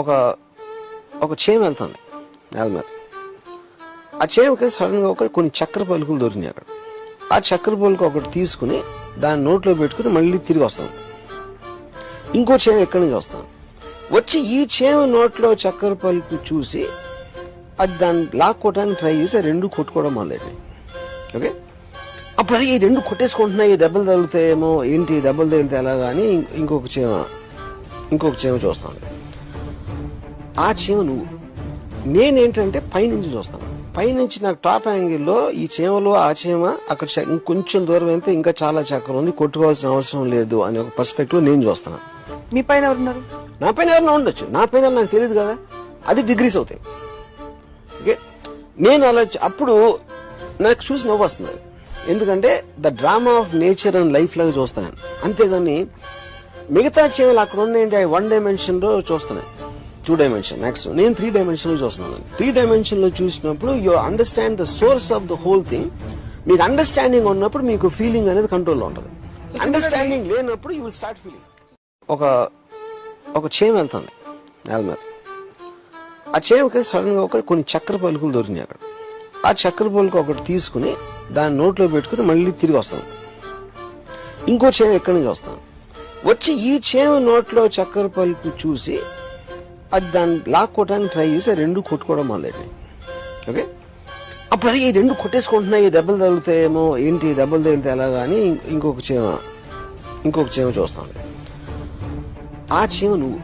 ఒక ఒక చేమ వెళ్తుంది నేల మీద. ఆ చేమకి సడన్గా కొన్ని చక్కెర పలుకులు దొరికినాయి అక్కడ. ఆ చక్కెర పలుకు ఒకటి తీసుకుని దాన్ని నోట్లో పెట్టుకుని మళ్ళీ తిరిగి వస్తాం. ఇంకో చేమ ఎక్కడి నుంచి వస్తాం వచ్చి ఈ చేమ నోట్లో చక్కెర పలుకు చూసి అది దాన్ని లాక్కోవడానికి ట్రై చేసి రెండు కొట్టుకోవడం మొదలెట్టినాయి. ఓకే, అప్పుడు ఈ రెండు కొట్టేసుకుంటున్నాయి, దెబ్బలు తగులుతాయేమో, ఏంటి దెబ్బలు తగిలితే ఎలాగా అని ఇంకొక చేమ చూస్తాను. ఆ చీమ నువ్వు. నేనేంటంటే పైనుంచి చూస్తాను. పైనుంచి నాకు టాప్ యాంగిల్లో ఈ చీమలో ఆ చీమ అక్కడ ఇంకొంచెం దూరం అయితే ఇంకా చాలా చక్కెర ఉంది, కొట్టుకోవాల్సిన అవసరం లేదు అనే ఒక పర్స్పెక్టివ్ నేను చూస్తాను. మీ పైన ఎవరున్నారు? నా పైన ఎవరైనా ఉండొచ్చు, నా పైన నాకు తెలియదు కదా, అది డిగ్రీస్ అవుతాయి. ఓకే, నేను అలా అప్పుడు నాకు చూసి నవ్వు వస్తుంది. ఎందుకంటే the drama of nature and life లాగా చూస్తాను. అంతేగాని మిగతా చీమలు అక్కడ ఉన్నాయంటే 1 dimension లో చూస్తున్నాయి, 2 dimension మ్యాక్సిమం. నేను 3 dimension లో చూస్తున్నాను. 3 dimension లో చూసినప్పుడు you understand the source of the whole thing. మీకు అండర్స్టాండింగ్ ఉన్నప్పుడు మీకు ఫీలింగ్ అనేది కంట్రోల్లో ఉంటుంది. అండర్స్టాండింగ్ లేనప్పుడు యూ విల్ స్టార్ట్ ఫీలింగ్. ఒక చేమ వెళ్తుంది నేల మీద. ఆ చేమకి సడన్ గా కొన్ని చక్కెర పలుకులు దొరికినాయి అక్కడ. ఆ చక్కెర పలుకు ఒకటి తీసుకుని దాన్ని నోట్లో పెట్టుకుని మళ్ళీ తిరిగి వస్తాం. ఇంకో చేమ ఎక్కడి నుంచి వస్తాం వచ్చి ఈ చేమ నోట్లో చక్కెర పలుకు చూసి అది దాన్ని లాక్కోవడానికి ట్రై చేసి రెండు కొట్టుకోవడం మొదలెట్టినాయి. ఓకే, అప్పుడు ఈ రెండు కొట్టేసుకుంటున్నాయి, దెబ్బలు తగులుతాయేమో, ఏంటి దెబ్బలు తగిలితే ఎలాగా అని ఇంకొక చేమ చూస్తాను. ఆ చీమ నువ్వు.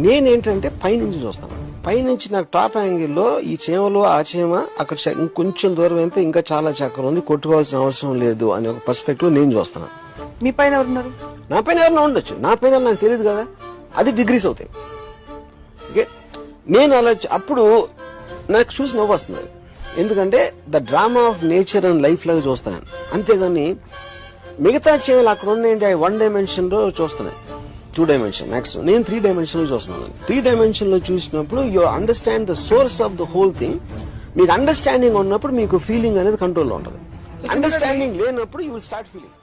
నేనేంటంటే పైనుంచి చూస్తాను. పైనుంచి నాకు టాప్ యాంగిల్లో ఈ చీమలో ఆ చీమ అక్కడ ఇంకొంచెం దూరం అయితే ఇంకా చాలా చక్కెర ఉంది, కొట్టుకోవాల్సిన అవసరం లేదు అనే ఒక పర్స్పెక్టివ్ నేను చూస్తాను. మీ పైన ఎవరున్నారు? నా పైన ఎవరైనా ఉండొచ్చు, నా పైన నాకు తెలియదు కదా, అది డిగ్రీస్ అవుతాయి. ఓకే, నేను అలా అప్పుడు నాకు చూసి నవ్వు వస్తుంది. ఎందుకంటే the drama of nature and life లాగా చూస్తాను. అంతేగాని మిగతా చీమలు అక్కడ ఉన్నాయంటే 1 dimension లో చూస్తున్నాయి, 2 dimension మ్యాక్సిమం. నేను 3 dimension లో చూస్తున్నాను. 3 dimension లో చూసినప్పుడు you understand the source of the whole thing. మీకు అండర్స్టాండింగ్ ఉన్నప్పుడు మీకు ఫీలింగ్ అనేది కంట్రోల్లో ఉంటుంది. అండర్స్టాండింగ్ లేనప్పుడు యూ విల్ స్టార్ట్ ఫీలింగ్.